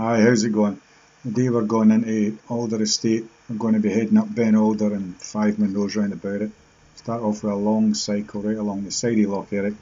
Hi, how's it going? Today we're going into Alder Estate. We're going to be heading up Ben Alder and 5 munros round about it. Start off with a long cycle right along the side of loch-ericht.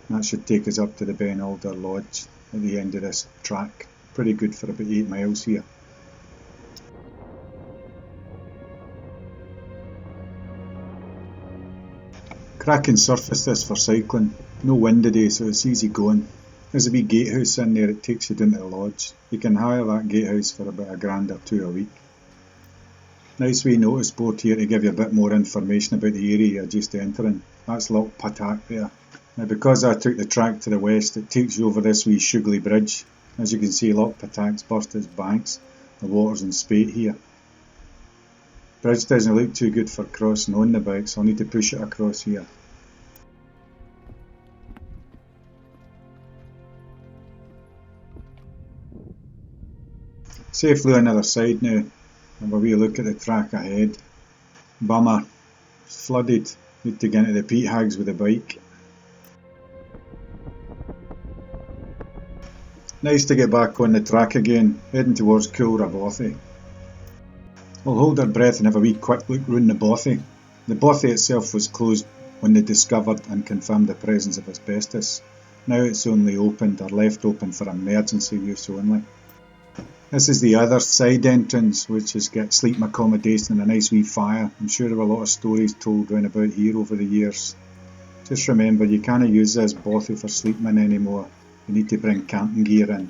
That should take us up to the Beinn Alder Lodge at the end of this track. Pretty good for about 8 miles here. Cracking surface this for cycling. No wind today, so it's easy going. There's a wee gatehouse in there, it takes you down to the lodge. You can hire that gatehouse for about £1 or £2 a week. Nice wee notice board here to give you a bit more information about the area you're just entering. That's Loch-Ericht there. Now because I took the track to the west, it takes you over this wee sugly bridge. As you can see, Loch-Ericht's burst its banks. The water's in spate here. Bridge doesn't look too good for crossing on the bike, so I'll need to push it across here. Safely on the other side now. Have a wee look at the track ahead. Bummer. It's flooded. Need to get into the peat hags with the bike. Nice to get back on the track again, heading towards Culra bothy. We'll hold our breath and have a wee quick look round the bothy. The bothy itself was closed when they discovered and confirmed the presence of asbestos. Now it's only opened or left open for emergency use only. This is the other side entrance, which has got sleeping accommodation and a nice wee fire. I'm sure there were a lot of stories told round about here over the years. Just remember, you can't use this bothy for sleeping in anymore. You need to bring camping gear in.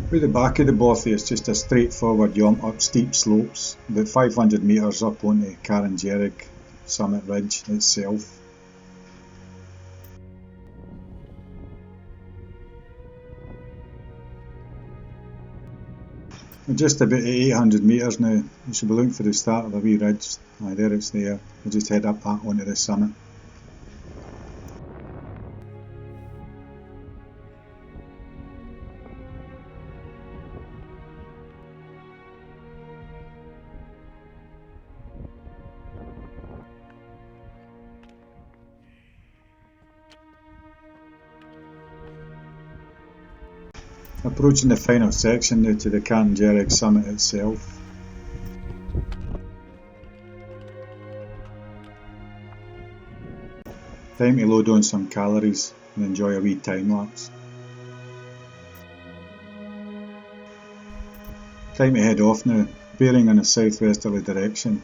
Through the back of the bothy is just a straightforward jump up steep slopes, about 500 metres up onto Carn Dearg summit ridge itself. We're just about 800 metres now. We should be looking for the start of the wee ridge. Aye, there it's there. We'll just head up that onto the summit. Approaching the final section now to the Carn Dearg summit itself. Time to load on some calories and enjoy a wee time lapse. Time to head off now, bearing in a southwesterly direction.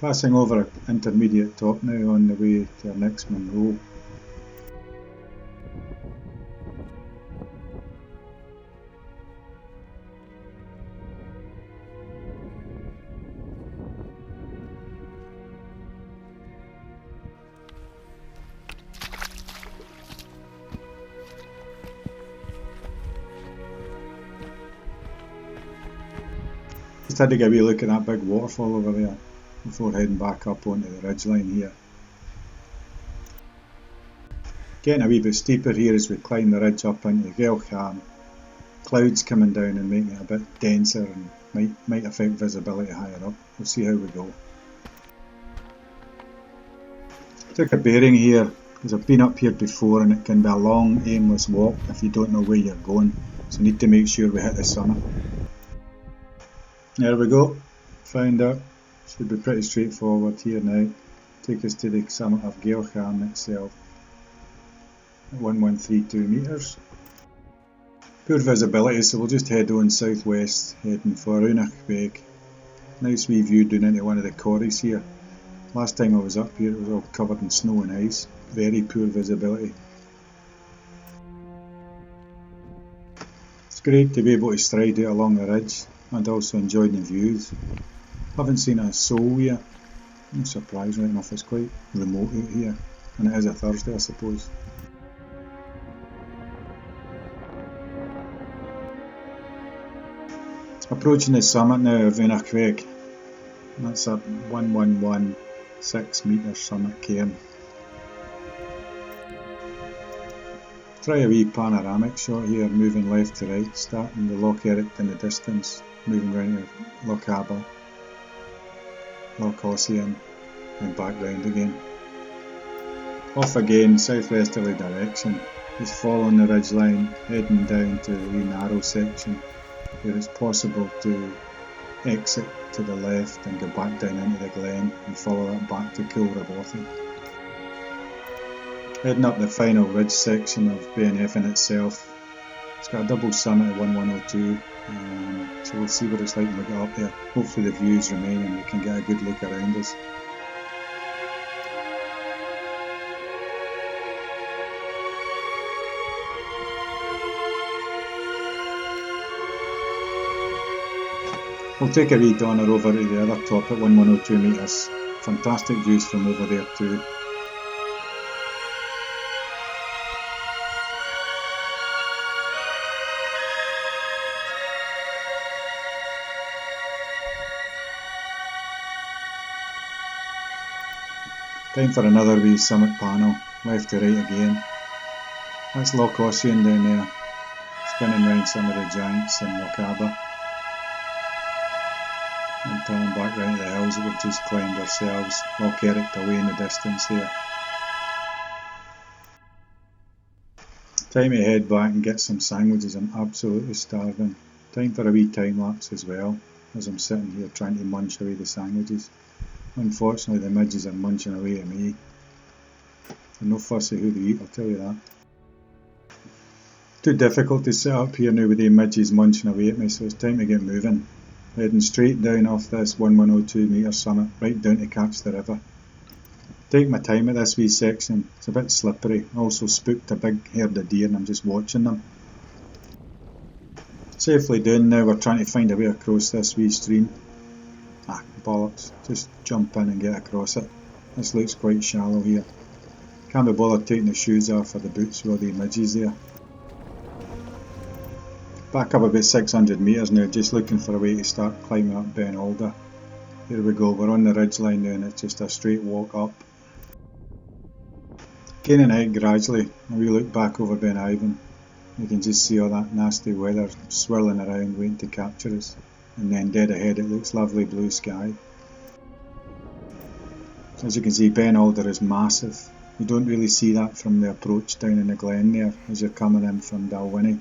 Passing over an intermediate top now on the way to our next munro. Just had to get a wee look at that big waterfall over there before heading back up onto the ridgeline here. Getting a wee bit steeper here as we climb the ridge up into the Gael-Charn. Clouds coming down and making it a bit denser and might affect visibility higher up. We'll see how we go. Took a bearing here because I've been up here before and it can be a long aimless walk if you don't know where you're going, so need to make sure we hit the summit. There we go, found it. Should be pretty straightforward here now. Take us to the summit of Gael-Charn itself at 1132 metres. Poor visibility, so we'll just head on southwest, heading for Aonach Beag. Nice wee view down into one of the quarries here. Last time I was up here it was all covered in snow and ice. Very poor visibility. It's great to be able to stride out along the ridge and also enjoy the views. Haven't seen a soul yet. No surprise, right enough, it's quite remote out here, and it is a Thursday I suppose. Approaching the summit now of Aonach Beag. That's a 1116 metre summit cairn. Try a wee panoramic shot here, moving left to right, starting the loch-ericht in the distance, moving round to Loch-Ericht, Loch-Ossian and back round again. Off again, southwesterly direction, just following the ridge line, heading down to the wee narrow section where it's possible to exit to the left and go back down into the glen and follow that back to Culra bothy. Heading up the final ridge section of Beinn Eibhinn itself. It's got a double summit at 1102, so we'll see what it's like when we get up there. Hopefully the views remain and we can get a good look around us. We'll take a wee donner over to the other top at 1102 metres. Fantastic views from over there too. Time for another wee summit panel, left to right again. That's Loch-Ericht down there, spinning round some of the giants in Loch-Ericht. And turning back round to the hills that we've just climbed ourselves, loch-ericht away in the distance there. Time to head back and get some sandwiches, I'm absolutely starving. Time for a wee time lapse as well, as I'm sitting here trying to munch away the sandwiches. Unfortunately the midges are munching away at me. They're no fussy who they eat, I'll tell you that. Too difficult to sit up here now with the midges munching away at me, so it's time to get moving. Heading straight down off this 1102 metre summit, right down to catch the river. Take my time at this wee section, it's a bit slippery. I also spooked a big herd of deer and I'm just watching them. Safely down now, we're trying to find a way across this wee stream. Bollocks, just jump in and get across it. This looks quite shallow here. Can't be bothered taking the shoes off or the boots with all the midges there. Back up about 600 metres now, just looking for a way to start climbing up Ben Alder. Here we go, we're on the ridge line now and it's just a straight walk up. Gaining height gradually, and we look back over Beinn Eibhinn. You can just see all that nasty weather swirling around waiting to capture us. And then dead ahead it looks lovely blue sky. As you can see, Beinn Alder is massive. You don't really see that from the approach down in the glen there as you're coming in from Dalwhinnie.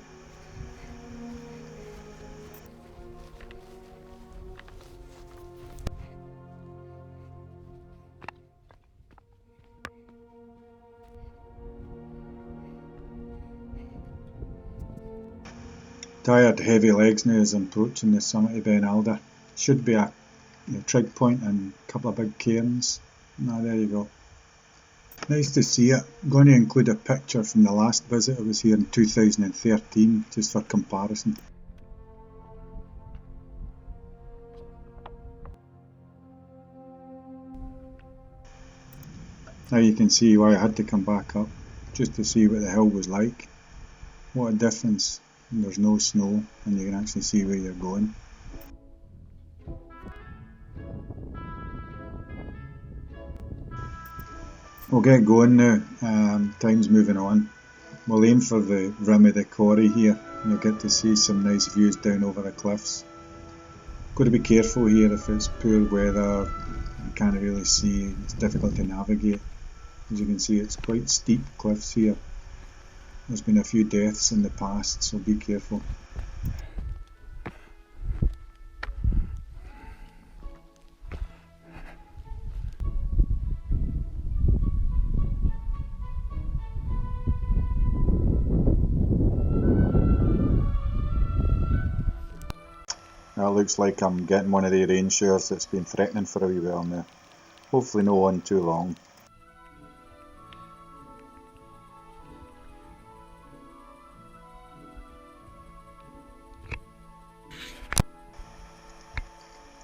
Tired, heavy legs now as I'm approaching the summit of Beinn Alder. Should be a trig point and a couple of big cairns. There you go. Nice to see it. I'm going to include a picture from the last visit. I was here in 2013, just for comparison. Now you can see why I had to come back up, just to see what the hill was like. What a difference. There's no snow and you can actually see where you're going. We'll get going now, time's moving on. We'll aim for the rim of the quarry here and you'll get to see some nice views down over the cliffs. Got to be careful here if it's poor weather, you can't really see, it's difficult to navigate. As you can see it's quite steep cliffs here. There's been a few deaths in the past, so be careful. That looks like I'm getting one of the rain showers that's been threatening for a wee while now. Hopefully no one too long.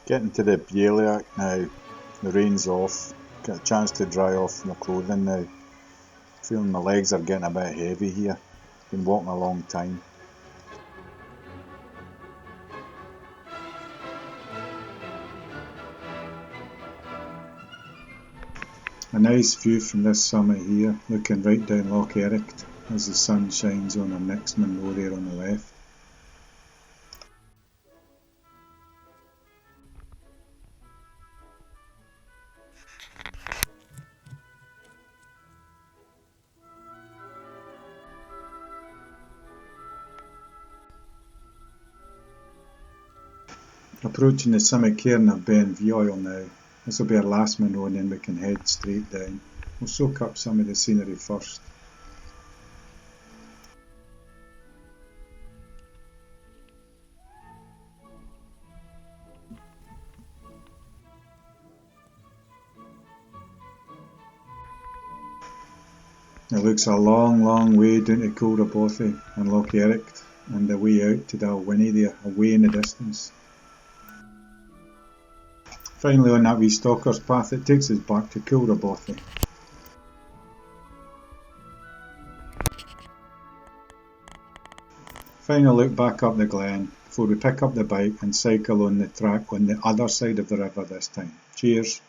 Getting to the Beoil now, the rain's off, got a chance to dry off my clothing now. Feeling my legs are getting a bit heavy here, been walking a long time. A nice view from this summit here, looking right down loch-ericht as the sun shines on our next munro there on the left. Approaching the summit cairn of Beinn Bheoil now. This will be our last munro and then we can head straight down. We'll soak up some of the scenery first. It looks a long way down to Culra bothy and loch-ericht and the way out to Dalwhinnie there, away in the distance. Finally on that wee stalker's path it takes us back to Culra bothy. Final look back up the glen before we pick up the bike and cycle on the track on the other side of the river this time. Cheers!